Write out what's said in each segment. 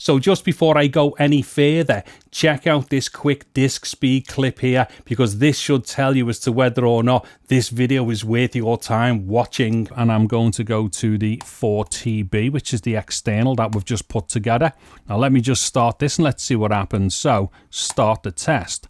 So just before I go any further, check out this quick disk speed clip here, because this should tell you as to whether or not this video is worth your time watching. And I'm going to go to the 4TB, which is the external that we've just put together. Now let me just start this and let's see what happens. So start the test.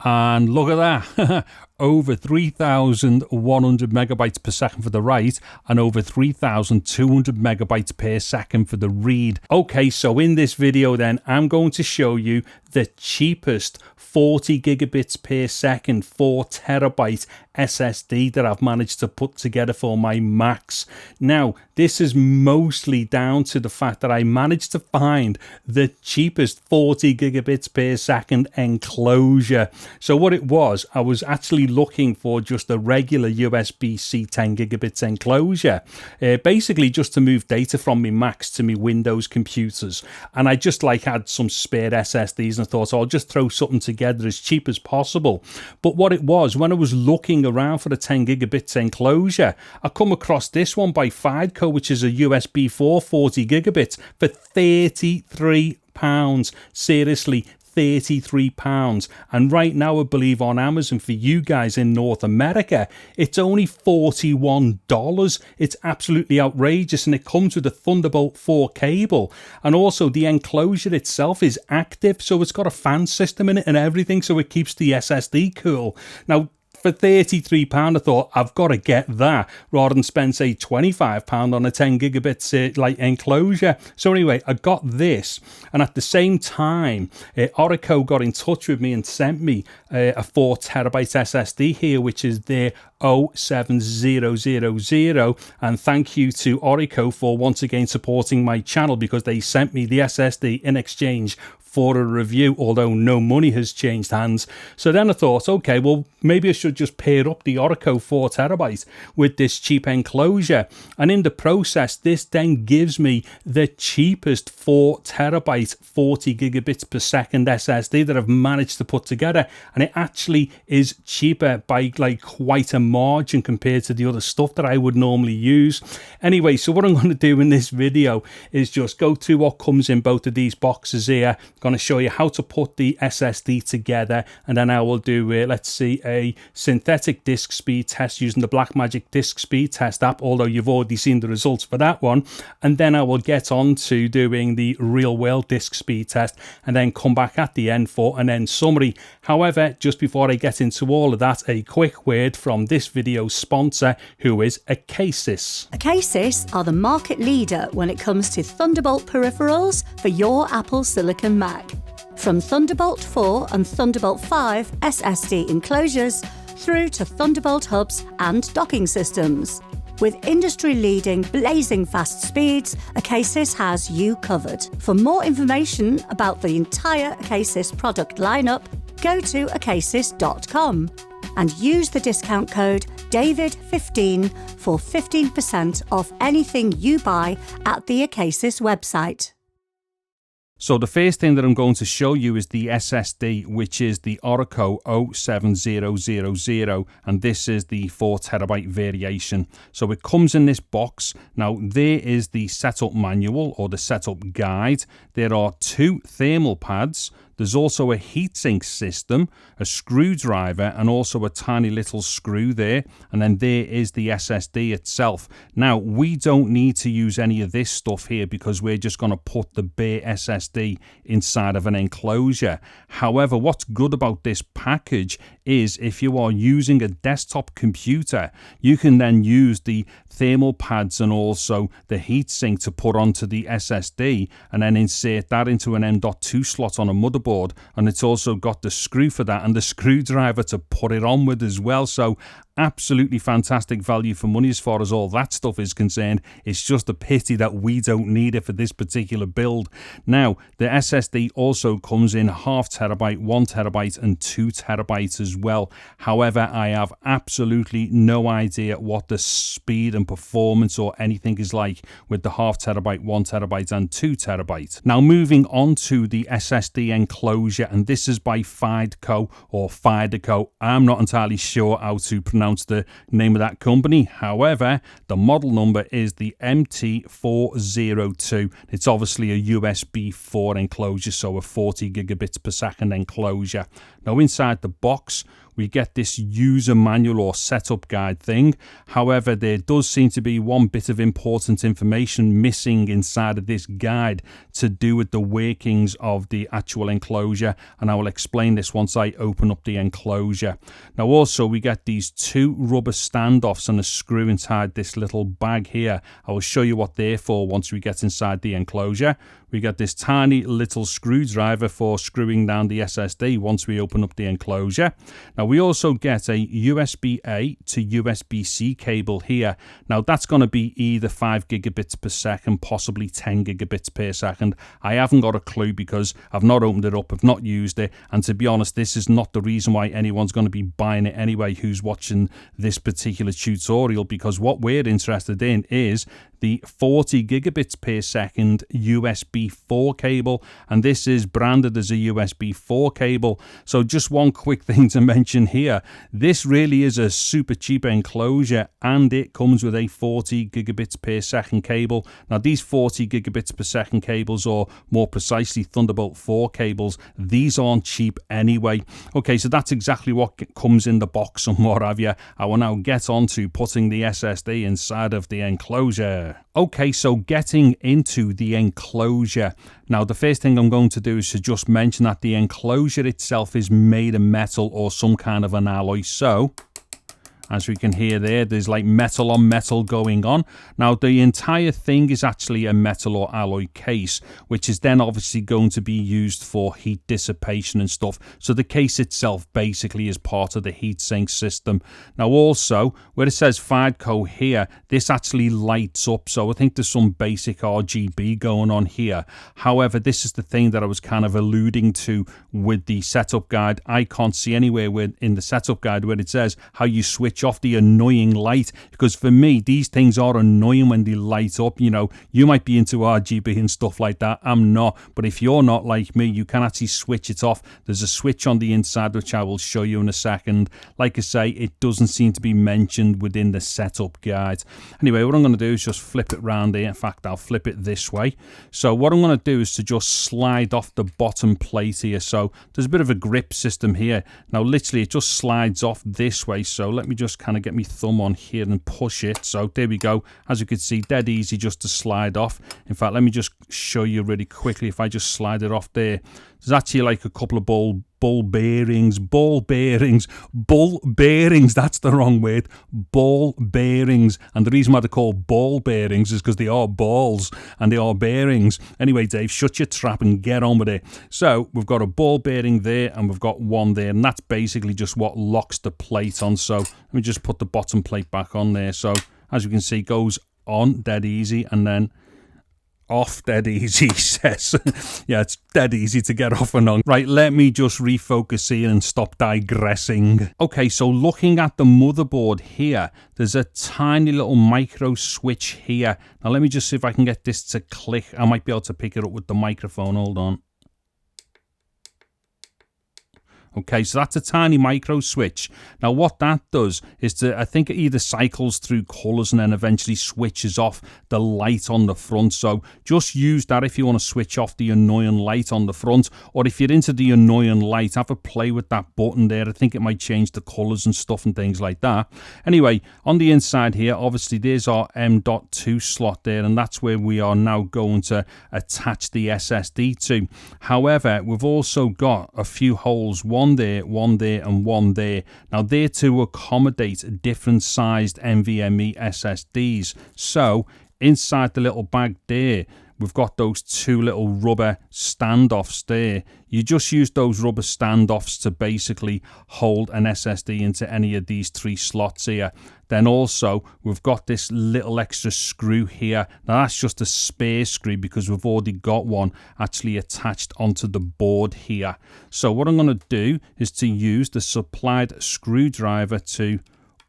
And look at that, over 3,100 megabytes per second for the write and over 3,200 megabytes per second for the read. Okay, so in this video then, I'm going to show you the cheapest 40 gigabits per second, 4 terabyte SSD that I've managed to put together for my Macs. Now, this is mostly down to the fact that I managed to find the cheapest 40 gigabits per second enclosure. So what it was, I was actually looking for just a regular USB-C 10 gigabits enclosure, basically just to move data from my Macs to my Windows computers. And I just had some spare SSDs and I thought, I'll just throw something together as cheap as possible. But what it was, when I was looking around for the 10 gigabits enclosure, I come across this one by Fideco, which is a USB4 40 gigabits for £33. Seriously, £33. And right now, I believe on Amazon, for you guys in North America, it's only $41. It's absolutely outrageous, and it comes with a Thunderbolt 4 cable, and also the enclosure itself is active, so it's got a fan system in it and everything, so it keeps the SSD cool. Now, for £33, I thought, I've got to get that rather than spend, say, £25 on a 10 gigabits enclosure. So anyway, I got this, and at the same time, Orico got in touch with me and sent me a 4 terabyte SSD here, which is their O7000, and thank you to Orico for once again supporting my channel, because they sent me the SSD in exchange for a review, although no money has changed hands. So then I thought, okay, well, maybe I should just pair up the Orico 4 terabyte with this cheap enclosure. And in the process, this then gives me the cheapest 4 terabyte 40 gigabits per second SSD that I've managed to put together. And it actually is cheaper by quite a margin compared to the other stuff that I would normally use. Anyway, so what I'm going to do in this video is just go through what comes in both of these boxes here. Going to show you how to put the SSD together, and then I will do let's see, a synthetic disk speed test using the Blackmagic disk speed test app, although you've already seen the results for that one. And then I will get on to doing the real world disk speed test, and then come back at the end for an end summary. However, just before I get into all of that, a quick word from this video's sponsor, who is Acasis. Acasis are the market leader when it comes to Thunderbolt peripherals for your Apple Silicon Mac. From Thunderbolt 4 and Thunderbolt 5 SSD enclosures through to Thunderbolt hubs and docking systems. With industry-leading blazing fast speeds, Acasis has you covered. For more information about the entire Acasis product lineup, go to acasis.com and use the discount code DAVID15 for 15% off anything you buy at the Acasis website. So the first thing that I'm going to show you is the SSD, which is the Orico O7000, and this is the 4 terabyte variation. So it comes in this box. Now there is the setup manual or the setup guide. There are 2 thermal pads. There's also a heatsink system, a screwdriver, and also a tiny little screw there. And then there is the SSD itself. Now, we don't need to use any of this stuff here because we're just going to put the bare SSD inside of an enclosure. However, what's good about this package is if you are using a desktop computer, you can then use the thermal pads and also the heatsink to put onto the SSD and then insert that into an M.2 slot on a motherboard, and it's also got the screw for that and the screwdriver to put it on with as well. So absolutely fantastic value for money as far as all that stuff is concerned. It's just a pity that we don't need it for this particular build. Now, the SSD also comes in 0.5 terabyte, 1 terabyte and 2 terabytes as well. However, I have absolutely no idea what the speed and performance or anything is like with the 0.5 terabyte, 1 terabyte and 2 terabyte. Now, moving on to the SSD enclosure, and this is by Fideco or Fideco. I'm not entirely sure how to pronounce pronounce the name of that company. However, the model number is the MT402. It's obviously a USB4 enclosure, so a 40 gigabits per second enclosure. Now inside the box, we get this user manual or setup guide thing. However, there does seem to be one bit of important information missing inside of this guide to do with the workings of the actual enclosure, and I will explain this once I open up the enclosure. Now also, we get these two rubber standoffs and a screw inside this little bag here. I will show you what they're for once we get inside the enclosure. We got this tiny little screwdriver for screwing down the SSD once we open up the enclosure. Now we also get a USB-A to USB-C cable here. Now that's going to be either 5 gigabits per second, possibly 10 gigabits per second. I haven't got a clue because I've not opened it up, I've not used it, and to be honest, this is not the reason why anyone's going to be buying it anyway who's watching this particular tutorial, because what we're interested in is the 40 gigabits per second USB4 cable, and this is branded as a USB4 cable. So just one quick thing to mention here, this really is a super cheap enclosure and it comes with a 40 gigabits per second cable. Now these 40 gigabits per second cables, or more precisely Thunderbolt 4 cables, these aren't cheap anyway. Okay, so that's exactly what comes in the box and what have you. I will now get on to putting the SSD inside of the enclosure. Okay, so getting into the enclosure. Now, the first thing I'm going to do is to just mention that the enclosure itself is made of metal or some kind of an alloy. So, as we can hear there, there's like metal on metal going on. Now, the entire thing is actually a metal or alloy case, which is then obviously going to be used for heat dissipation and stuff. So the case itself basically is part of the heatsink system. Now, also, where it says Fideco here, this actually lights up. So I think there's some basic RGB going on here. However, this is the thing that I was kind of alluding to with the setup guide. I can't see anywhere in the setup guide where it says how you switch off the annoying light, because for me these things are annoying when they light up. You know, you might be into RGB and stuff like that, I'm not, but if you're not like me, you can actually switch it off. There's a switch on the inside which I will show you in a second. Like I say, it doesn't seem to be mentioned within the setup guide. Anyway, what I'm going to do is just flip it round here. In fact, I'll flip it this way. So what I'm going to do is to just slide off the bottom plate here. So there's a bit of a grip system here. Now literally it just slides off this way, so let me just kind of get my thumb on here and push it. So there we go. As you can see, dead easy just to slide off. In fact, let me just show you really quickly. If I just slide it off there, there's actually like a couple of ball bearings, that's the wrong word, ball bearings. And the reason why they're called ball bearings is because they are balls and they are bearings. Anyway, Dave, shut your trap and get on with it. So we've got a ball bearing there and we've got one there, and that's basically just what locks the plate on. So let me just put the bottom plate back on there. So as you can see, it goes on dead easy and then off dead easy, he says. Yeah, it's dead easy to get off and on. Right, let me just refocus here and stop digressing. Okay, so looking at the motherboard here, there's a tiny little micro switch here. Now let me just see if I can get this to click. I might be able to pick it up with the microphone. Hold on. Okay, so that's a tiny micro switch. Now what that does is to, I think it either cycles through colors and then eventually switches off the light on the front. So just use that if you want to switch off the annoying light on the front, or if you're into the annoying light, have a play with that button there. I think it might change the colors and stuff and things like that. Anyway, on the inside here, obviously there's our M.2 slot there, and that's where we are now going to attach the SSD to. However, we've also got a few holes, one there, and one there. Now they're to accommodate different sized NVMe SSDs. So inside the little bag there, we've got those two little rubber standoffs there. You just use those rubber standoffs to basically hold an SSD into any of these three slots here. Then also, we've got this little extra screw here. Now that's just a spare screw because we've already got one actually attached onto the board here. So what I'm going to do is to use the supplied screwdriver to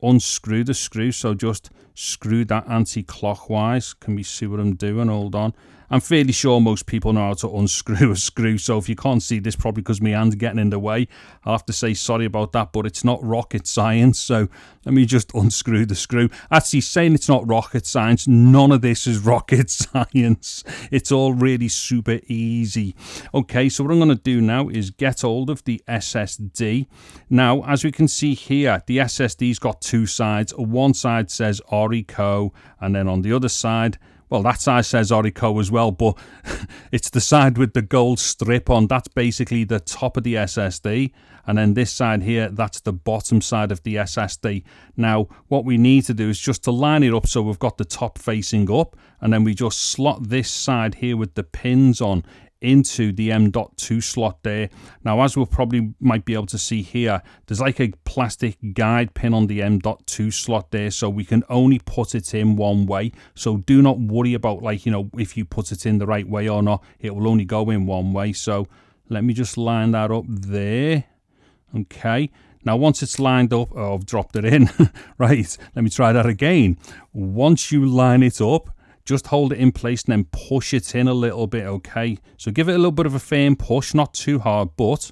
unscrew the screw. So just screw that anti-clockwise. Can we see what I'm doing? Hold on. I'm fairly sure most people know how to unscrew a screw, so if you can't see this, probably because my hand's getting in the way. I'll have to say sorry about that, but it's not rocket science, so let me just unscrew the screw. Actually, saying it's not rocket science, none of this is rocket science. It's all really super easy. Okay, so what I'm going to do now is get hold of the SSD. Now, as we can see here, the SSD's got two sides. One side says Orico, and then on the other side, well, that side says Orico as well, but it's the side with the gold strip on. That's basically the top of the SSD. And then this side here, that's the bottom side of the SSD. Now, what we need to do is just to line it up so we've got the top facing up. And then we just slot this side here with the pins on into the M.2 slot there. Now, as we'll probably might be able to see here, there's like a plastic guide pin on the M.2 slot there, so we can only put it in one way. So do not worry about, like, you know, if you put it in the right way or not. It will only go in one way. So let me just line that up there. Okay. Now, once it's lined up, oh, I've dropped it in. Right, let me try that again. Once you line it up, just hold it in place and then push it in a little bit, okay? So give it a little bit of a firm push, not too hard, but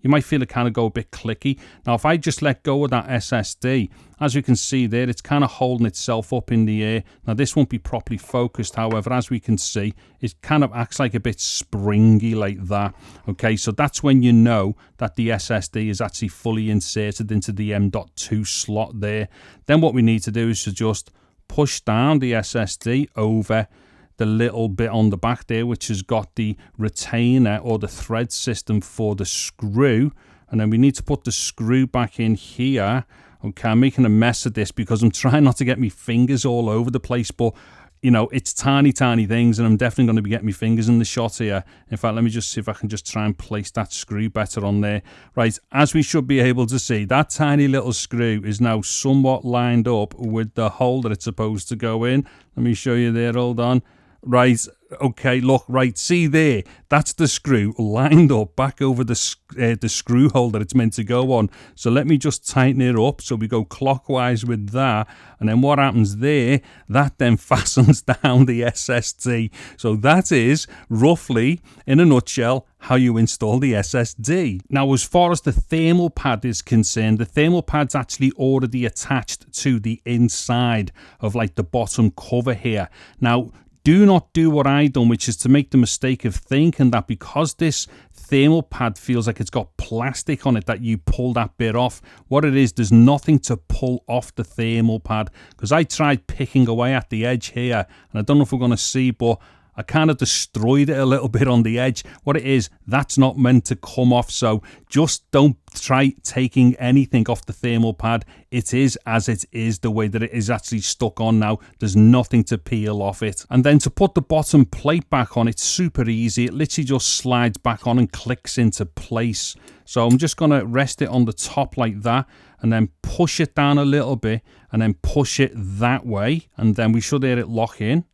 you might feel it kind of go a bit clicky. Now, if I just let go of that SSD, as you can see there, it's kind of holding itself up in the air. Now, this won't be properly focused, however, as we can see, it kind of acts like a bit springy like that. Okay, so that's when you know that the SSD is actually fully inserted into the M.2 slot there. Then what we need to do is to just push down the SSD over the little bit on the back there, which has got the retainer or the thread system for the screw. And then we need to put the screw back in here. Okay, I'm making a mess of this because I'm trying not to get my fingers all over the place, but you know, it's tiny things, and I'm definitely going to be getting my fingers in the shot here. In fact, let me just see if I can just try and place that screw better on there. Right, as we should be able to see, that tiny little screw is now somewhat lined up with the hole that it's supposed to go in. Let me show you there, hold on. Right, okay, look, right, see there, that's the screw lined up back over the screw hole that it's meant to go on. So let me just tighten it up so we go clockwise with that, and then what happens there, that then fastens down the SSD. So that is roughly, in a nutshell, how you install the SSD. Now, as far as the thermal pad is concerned, the thermal pad's actually already attached to the inside of like the bottom cover here. Now, do not do what I done, which is to make the mistake of thinking that because this thermal pad feels like it's got plastic on it, that you pull that bit off. What it is, there's nothing to pull off the thermal pad, because I tried picking away at the edge here, and I don't know if we're going to see, but I kind of destroyed it a little bit on the edge. What it is, that's not meant to come off, so just don't try taking anything off the thermal pad. It is as it is, the way that it is actually stuck on now. There's nothing to peel off it. And then to put the bottom plate back on, it's super easy. It literally just slides back on and clicks into place. So I'm just going to rest it on the top like that, and then push it down a little bit, and then push it that way, and then we should hear it lock in.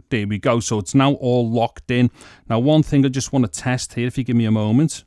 There we go. So it's now all locked in. Now, one thing I just want to test here, if you give me a moment.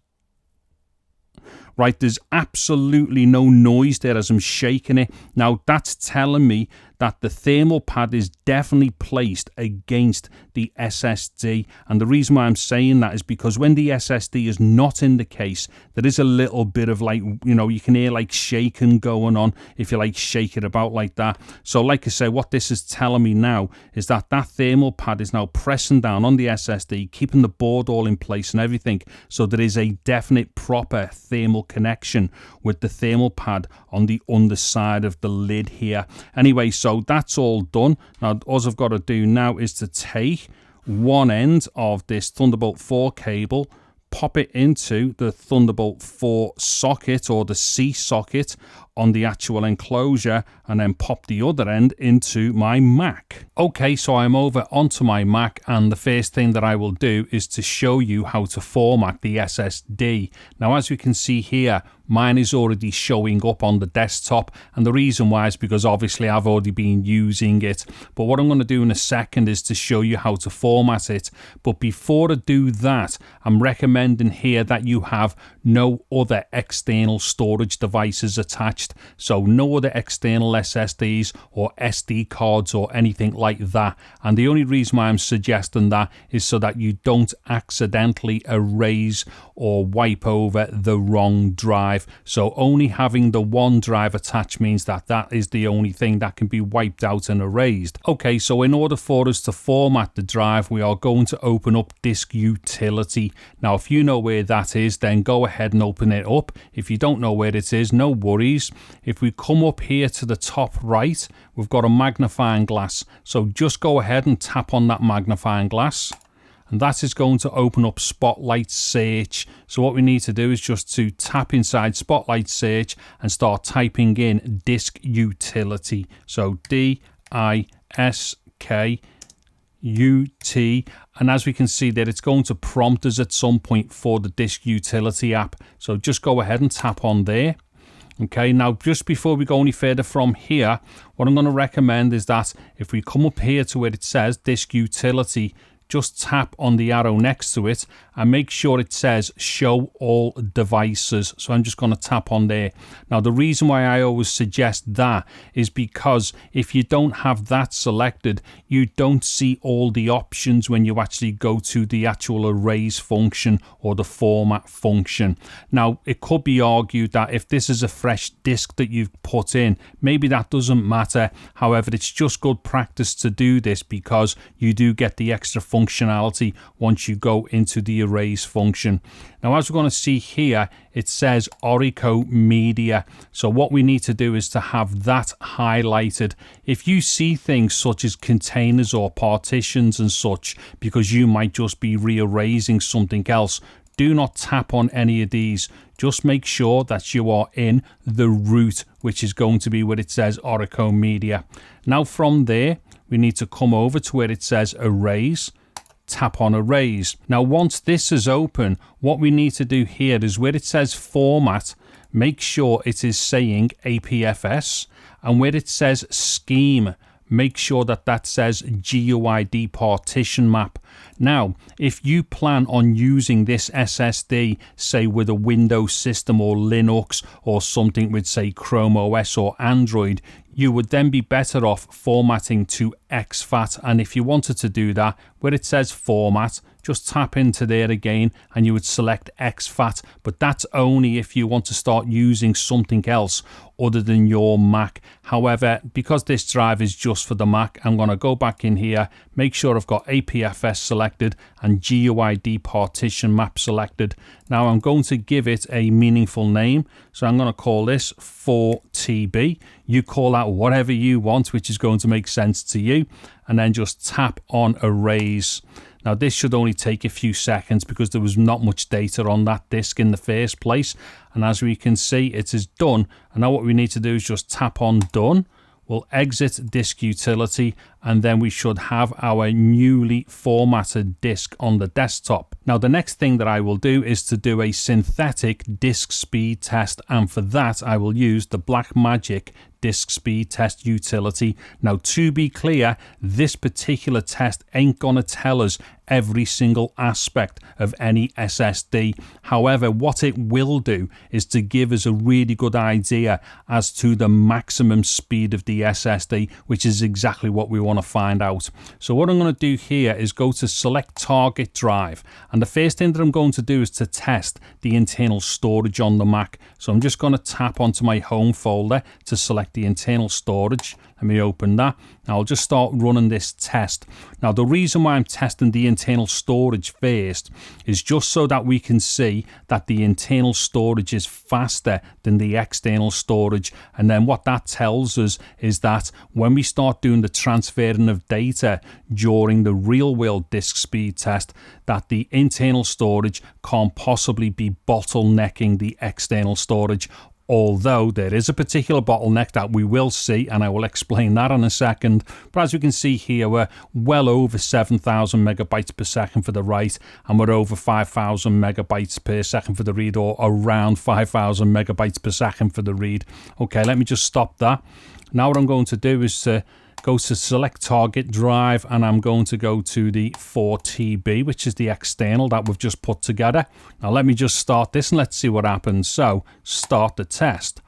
Right, there's absolutely no noise there as I'm shaking it. Now, that's telling me that the thermal pad is definitely placed against the SSD. And the reason why I'm saying that is because when the SSD is not in the case, there is a little bit of like, you know, you can hear like shaking going on if you like shake it about like that. So like I say, what this is telling me now is that that thermal pad is now pressing down on the SSD, keeping the board all in place and everything. So there is a definite proper thermal connection with the thermal pad on the underside of the lid here. Anyway, so that's all done. Now, all I've got to do now is to take one end of this Thunderbolt 4 cable, pop it into the Thunderbolt 4 socket or the C socket on the actual enclosure, and then pop the other end into my Mac. Okay, so I'm over onto my Mac, and the first thing that I will do is to show you how to format the SSD. Now, as you can see here, mine is already showing up on the desktop, and the reason why is because obviously I've already been using it. But what I'm going to do in a second is to show you how to format it. But before I do that, I'm recommending here that you have no other external storage devices attached. So no other external SSDs or SD cards or anything like that. And the only reason why I'm suggesting that is so that you don't accidentally erase or wipe over the wrong drive. So only having the one drive attached means that that is the only thing that can be wiped out and erased. Okay, so in order for us to format the drive, we are going to open up Disk Utility. Now, if you know where that is, then go ahead and open it up. If you don't know where it is, no worries. If we come up here to the top right, we've got a magnifying glass. So just go ahead and tap on that magnifying glass. And that is going to open up Spotlight Search. So what we need to do is just to tap inside Spotlight Search and start typing in Disk Utility. So DISKUT. And as we can see there, it's going to prompt us at some point for the Disk Utility app. So just go ahead and tap on there. Okay, now just before we go any further from here, what I'm going to recommend is that if we come up here to where it says Disk Utility, just tap on the arrow next to it and make sure it says show all devices. So I'm just going to tap on there. Now the reason why I always suggest that is because if you don't have that selected, you don't see all the options when you actually go to the actual erase function or the format function. Now it could be argued that if this is a fresh disk that you've put in, maybe that doesn't matter. However, it's just good practice to do this because you do get the extra functionality once you go into the erase function. Now, as we're going to see here, it says Orico Media. So what we need to do is to have that highlighted. If you see things such as containers or partitions and such, because you might just be rearranging something else, do not tap on any of these. Just make sure that you are in the root, which is going to be where it says Orico Media. Now from there, we need to come over to where it says Erase. Tap on Erase. Now once this is open, what we need to do here is where it says Format, make sure it is saying APFS, and where it says Scheme, make sure that that says GUID partition map. Now, if you plan on using this SSD, say with a Windows system or Linux or something with say Chrome OS or Android, you would then be better off formatting to exFAT. And if you wanted to do that, where it says Format, just tap into there again and you would select exFAT. But that's only if you want to start using something else other than your Mac. However, because this drive is just for the Mac, I'm going to go back in here, make sure I've got APFS selected and GUID partition map selected. Now I'm going to give it a meaningful name. So I'm going to call this 4TB. You call out whatever you want, which is going to make sense to you. And then just tap on Erase. Now this should only take a few seconds because there was not much data on that disk in the first place. And as we can see, it is done. And now what we need to do is just tap on Done. We'll exit Disk Utility and then we should have our newly formatted disk on the desktop. Now the next thing that I will do is to do a synthetic disk speed test, and for that I will use the Blackmagic disk speed test utility. Now to be clear, this particular test ain't gonna tell us every single aspect of any SSD. However, what it will do is to give us a really good idea as to the maximum speed of the SSD, which is exactly what we want to find out. So what I'm going to do here is go to select target drive, and the first thing that I'm going to do is to test the internal storage on the Mac. So I'm just going to tap onto my home folder to select the internal storage. Let me open that. Now I'll just start running this test. Now the reason why I'm testing the internal storage first is just so that we can see that the internal storage is faster than the external storage. And then what that tells us is that when we start doing the transferring of data during the real world disk speed test, that the internal storage can't possibly be bottlenecking the external storage. Although there is a particular bottleneck that we will see, and I will explain that in a second. But as we can see here, we're well over 7,000 megabytes per second for the write, and we're over 5,000 megabytes per second for the read, or around 5,000 megabytes per second for the read. Okay, let me just stop that. Now what I'm going to do is to go to select target drive, and I'm going to go to the 4TB, which is the external that we've just put together. Now let me just start this and let's see what happens. So start the test.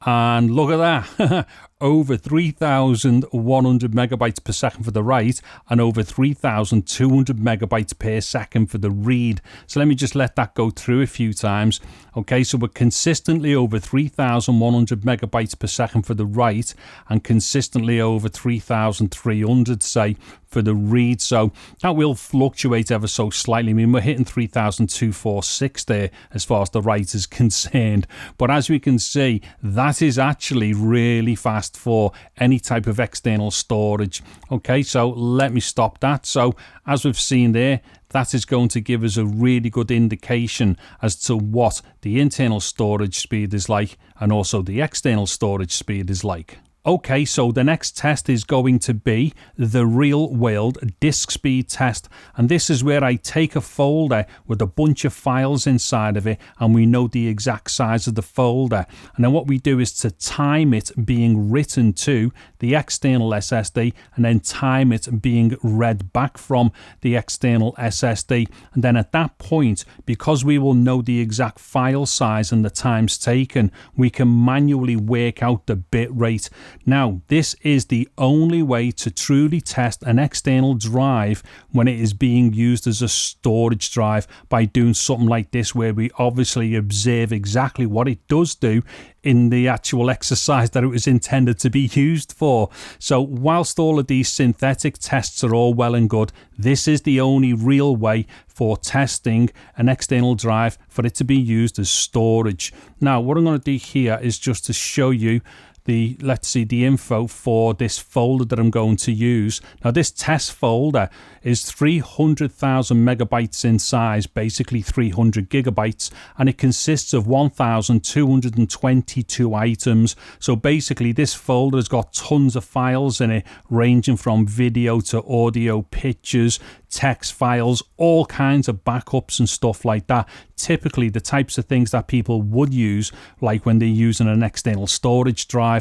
And look at that, over 3,100 megabytes per second for the write and over 3,200 megabytes per second for the read. So let me just let that go through a few times. Okay, so we're consistently over 3,100 megabytes per second for the write and consistently over 3,300, say, for the read. So that will fluctuate ever so slightly. I mean, we're hitting 3,246 there as far as the write is concerned. But as we can see, that is actually really fast for any type of external storage. Okay, so let me stop that. So as we've seen there, that is going to give us a really good indication as to what the internal storage speed is like and also the external storage speed is like. Okay, so the next test is going to be the real world disk speed test. And this is where I take a folder with a bunch of files inside of it and we know the exact size of the folder. And then what we do is to time it being written to the external SSD and then time it being read back from the external SSD. And then at that point, because we will know the exact file size and the times taken, we can manually work out the bit rate. Now, this is the only way to truly test an external drive when it is being used as a storage drive, by doing something like this where we obviously observe exactly what it does do in the actual exercise that it was intended to be used for. So whilst all of these synthetic tests are all well and good, this is the only real way for testing an external drive for it to be used as storage. Now, what I'm going to do here is just to show you the info for this folder that I'm going to use. Now, this test folder is 300,000 megabytes in size, basically 300 gigabytes, and it consists of 1,222 items. So basically this folder has got tons of files in it, ranging from video to audio, pictures, text files, all kinds of backups and stuff like that. Typically the types of things that people would use like when they're using an external storage drive.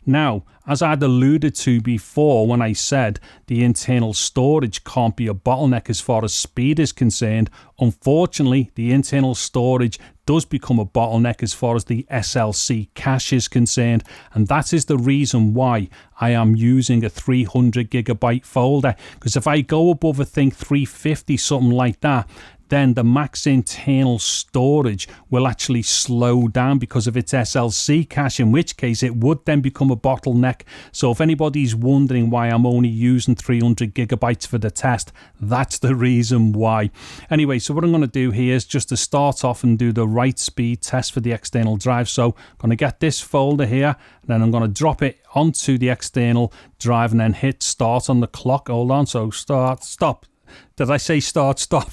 Now, as I'd alluded to before when I said the internal storage can't be a bottleneck as far as speed is concerned, unfortunately the internal storage does become a bottleneck as far as the SLC cache is concerned, and that is the reason why I am using a 300 gigabyte folder, because if I go above I think 350, something like that, then the max internal storage will actually slow down because of its SLC cache, in which case it would then become a bottleneck. So if anybody's wondering why I'm only using 300 gigabytes for the test, that's the reason why. Anyway, so what I'm going to do here is just to start off and do the write speed test for the external drive. So I'm going to get this folder here, and then I'm going to drop it onto the external drive and then hit start on the clock. Hold on, so start, stop. Did I say start, stop?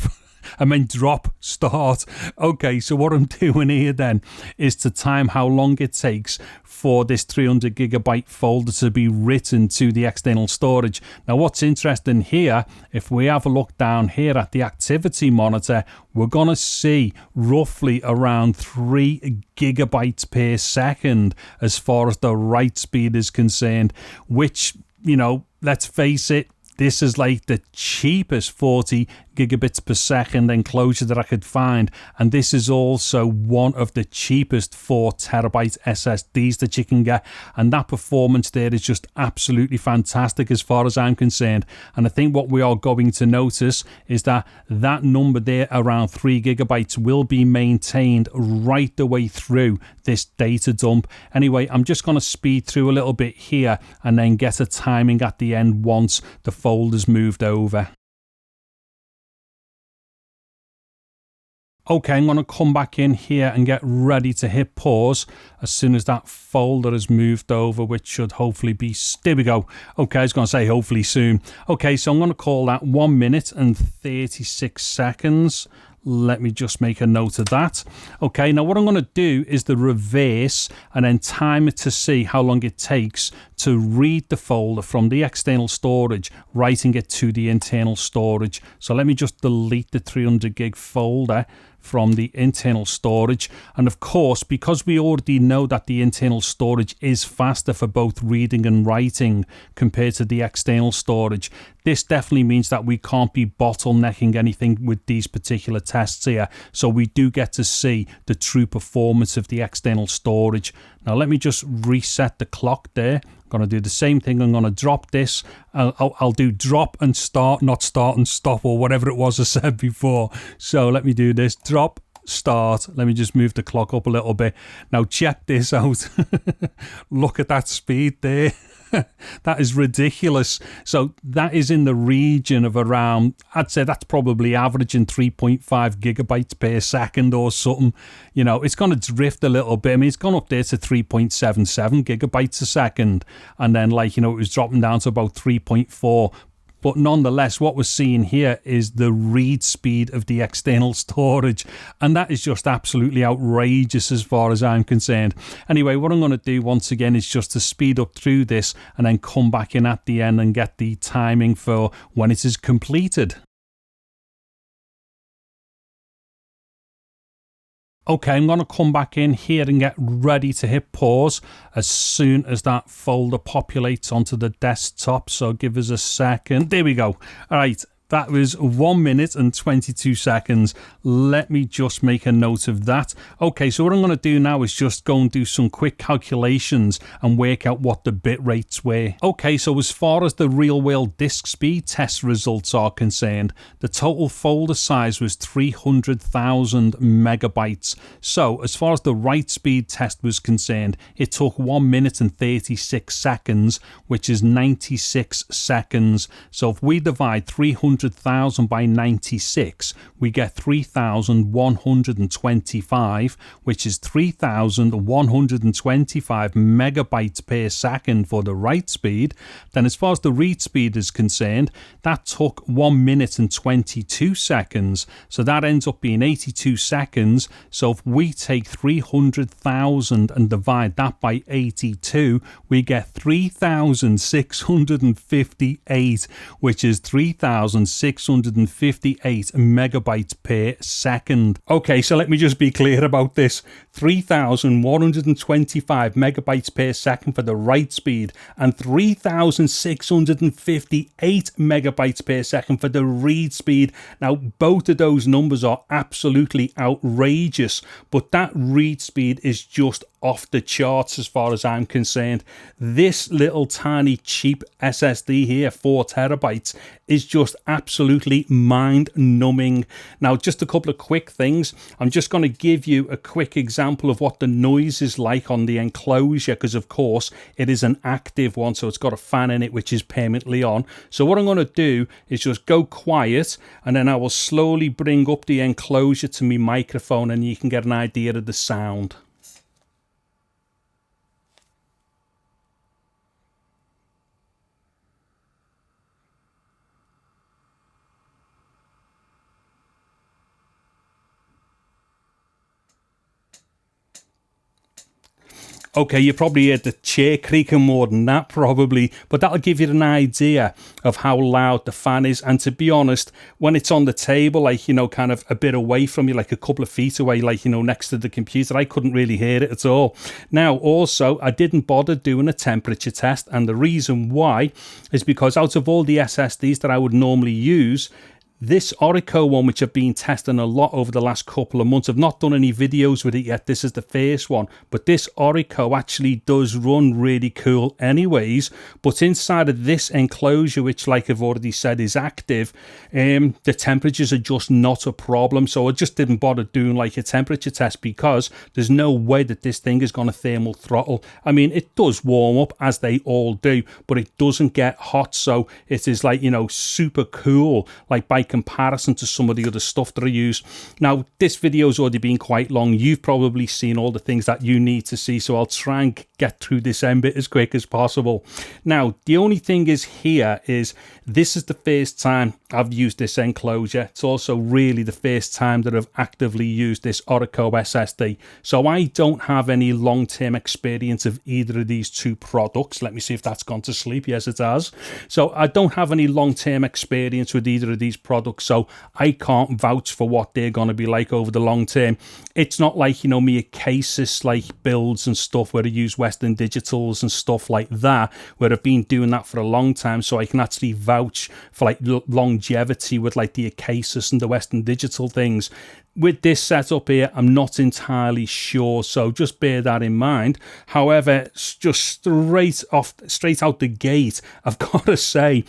I meant drop, start. Okay, so what I'm doing here then is to time how long it takes for this 300 gigabyte folder to be written to the external storage. Now, what's interesting here, if we have a look down here at the activity monitor, we're going to see roughly around 3 gigabytes per second as far as the write speed is concerned, which, you know, let's face it, this is like the cheapest 40 gigabits per second enclosure that I could find, and this is also one of the cheapest 4 terabyte SSDs that you can get, and that performance there is just absolutely fantastic as far as I'm concerned. And I think what we are going to notice is that that number there around 3 gigabytes will be maintained right the way through this data dump. Anyway, I'm just going to speed through a little bit here and then get a timing at the end once the folder's moved over. Okay, I'm going to come back in here and get ready to hit pause as soon as that folder has moved over, which should hopefully be, there we go. Okay, I was going to say hopefully soon. Okay, so I'm going to call that 1 minute and 36 seconds. Let me just make a note of that. Okay, now what I'm going to do is the reverse and then time it to see how long it takes to read the folder from the external storage, writing it to the internal storage. So let me just delete the 300 gig folder from the internal storage. And of course, because we already know that the internal storage is faster for both reading and writing compared to the external storage, this definitely means that we can't be bottlenecking anything with these particular tests here. So we do get to see the true performance of the external storage. Now let me just reset the clock there. I'm going to do the same thing. I'm going to drop this. I'll do drop and start, not start and stop, or whatever it was I said before. So let me do this. Drop, start. Let me just move the clock up a little bit. Now check this out. Look at that speed there. That is ridiculous. So that is in the region of around, I'd say that's probably averaging 3.5 gigabytes per second or something. You know, it's going to drift a little bit. I mean, it's gone up there to 3.77 gigabytes a second. And then, like, you know, it was dropping down to about 3.4. But nonetheless, what we're seeing here is the read speed of the external storage. And that is just absolutely outrageous as far as I'm concerned. Anyway, what I'm going to do once again is just to speed up through this and then come back in at the end and get the timing for when it is completed. Okay, I'm going to come back in here and get ready to hit pause as soon as that folder populates onto the desktop. So give us a second. There we go. All right. That was 1 minute and 22 seconds. Let me just make a note of that. Okay, so what I'm going to do now is just go and do some quick calculations and work out what the bit rates were. Okay, so as far as the real-world disk speed test results are concerned, the total folder size was 300,000 megabytes. So as far as the write speed test was concerned, it took 1 minute and 36 seconds, which is 96 seconds. So if we divide 300,000 by 96, we get 3,125, which is 3,125 megabytes per second for the write speed. Then as far as the read speed is concerned, that took 1 minute and 22 seconds. So that ends up being 82 seconds. So if we take 300,000 and divide that by 82, we get 3,658, which is 3,658 megabytes per second. Okay, so let me just be clear about this. 3,125 megabytes per second for the write speed and 3,658 megabytes per second for the read speed. Now, both of those numbers are absolutely outrageous, but that read speed is just off the charts as far as I'm concerned. This little tiny cheap SSD here, 4 terabytes, is just absolutely mind-numbing. Now, just a couple of quick things. I'm just going to give you a quick example of what the noise is like on the enclosure, because of course it is an active one, so it's got a fan in it which is permanently on. So what I'm going to do is just go quiet, and then I will slowly bring up the enclosure to my microphone and you can get an idea of the sound. Okay, you probably heard the chair creaking more than that probably, but that'll give you an idea of how loud the fan is. And to be honest, when it's on the table, like, you know, kind of a bit away from you, like a couple of feet away, like, you know, next to the computer, I couldn't really hear it at all. Now, also, I didn't bother doing a temperature test, and the reason why is because out of all the SSDs that I would normally use, this Orico one, which I've been testing a lot over the last couple of months, I've not done any videos with it yet. This is the first one. But this Orico actually does run really cool anyways. But inside of this enclosure, which, like I've already said, is active, the temperatures are just not a problem. So I just didn't bother doing like a temperature test because there's no way that this thing is going to thermal throttle. I mean, it does warm up, as they all do, but it doesn't get hot. So it is like, you know, super cool, like by comparison to some of the other stuff that I use. Now, this video's already been quite long. You've probably seen all the things that you need to see, so I'll try and get through this end bit as quick as possible. Now, the only thing is here is this is the first time I've used this enclosure. It's also really the first time that I've actively used this Orico SSD. So I don't have any long-term experience of either of these two products. Let me see if that's gone to sleep. Yes, it has. So I don't have any long-term experience with either of these products. products, so I can't vouch for what they're going to be like over the long term. It's not like, you know, me Acasis like builds and stuff where I use Western Digitals and stuff like that, where I've been doing that for a long time, so I can actually vouch for like longevity with like the Acasis and the Western Digital things. With this setup here, I'm not entirely sure, so just bear that in mind. However, just straight out the gate, I've got to say,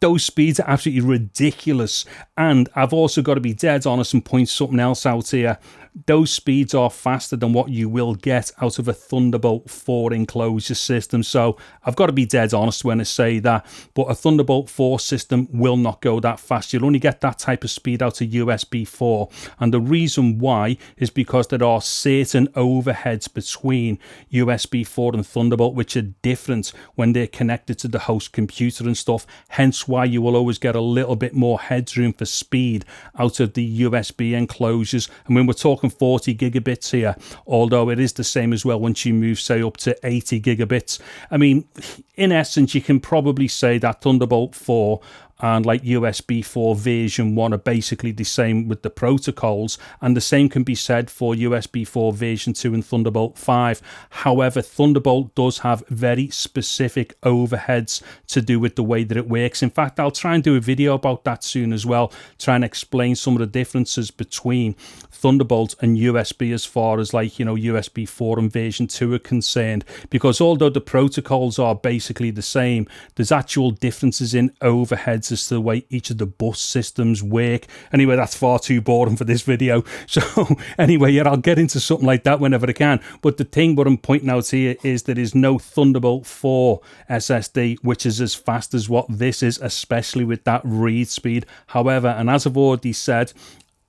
those speeds are absolutely ridiculous. And I've also got to be dead honest and point something else out here. Those speeds are faster than what you will get out of a Thunderbolt 4 enclosure system. So I've got to be dead honest when I say that. But a Thunderbolt 4 system will not go that fast. You'll only get that type of speed out of USB 4. And the reason why is because there are certain overheads between USB 4 and Thunderbolt which are different when they're connected to the host computer and stuff. Hence why you will always get a little bit more headroom for speed out of the USB enclosures. And when we're talking 40 gigabits here, although it is the same as well once you move, say, up to 80 gigabits. I mean, in essence, you can probably say that Thunderbolt 4 and like USB 4 version 1 are basically the same with the protocols, and the same can be said for USB 4 version 2 and Thunderbolt 5. However, Thunderbolt does have very specific overheads to do with the way that it works. In fact, I'll try and do a video about that soon as well, try and explain some of the differences between Thunderbolt and USB as far as like, you know, USB 4 and version 2 are concerned, because although the protocols are basically the same, there's actual differences in overheads as to the way each of the bus systems work. Anyway, that's far too boring for this video. So anyway, yeah, I'll get into something like that whenever I can. But the thing what I'm pointing out here is there is no Thunderbolt 4 SSD, which is as fast as what this is, especially with that read speed. However, and as I've already said,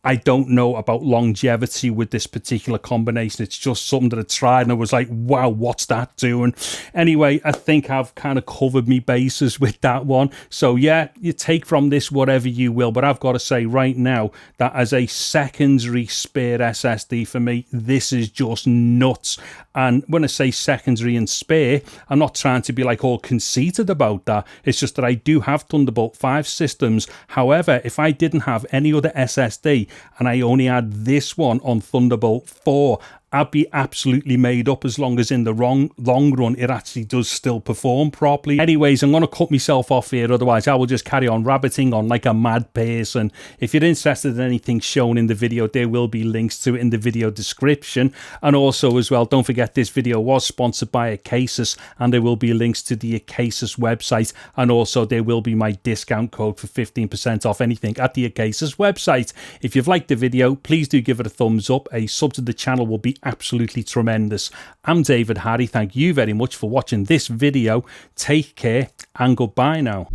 I don't know about longevity with this particular combination. It's just something that I tried and I was like, wow, what's that doing? Anyway, I think I've kind of covered me bases with that one. So yeah, you take from this whatever you will, but I've got to say right now that as a secondary spare SSD for me, this is just nuts. And when I say secondary and spare, I'm not trying to be like all conceited about that. It's just that I do have Thunderbolt 5 systems. However, if I didn't have any other SSD and I only had this one on Thunderbolt 4, I'd be absolutely made up, as long as in the long run it actually does still perform properly. Anyways, I'm going to cut myself off here, otherwise I will just carry on rabbiting on like a mad person. If you're interested in anything shown in the video, there will be links to it in the video description. And also as well, don't forget this video was sponsored by Acasis, and there will be links to the Acasis website, and also there will be my discount code for 15% off anything at the Acasis website. If you've liked the video, please do give it a thumbs up. A sub to the channel will be absolutely tremendous. I'm David Harry. Thank you very much for watching this video. Take care and goodbye now.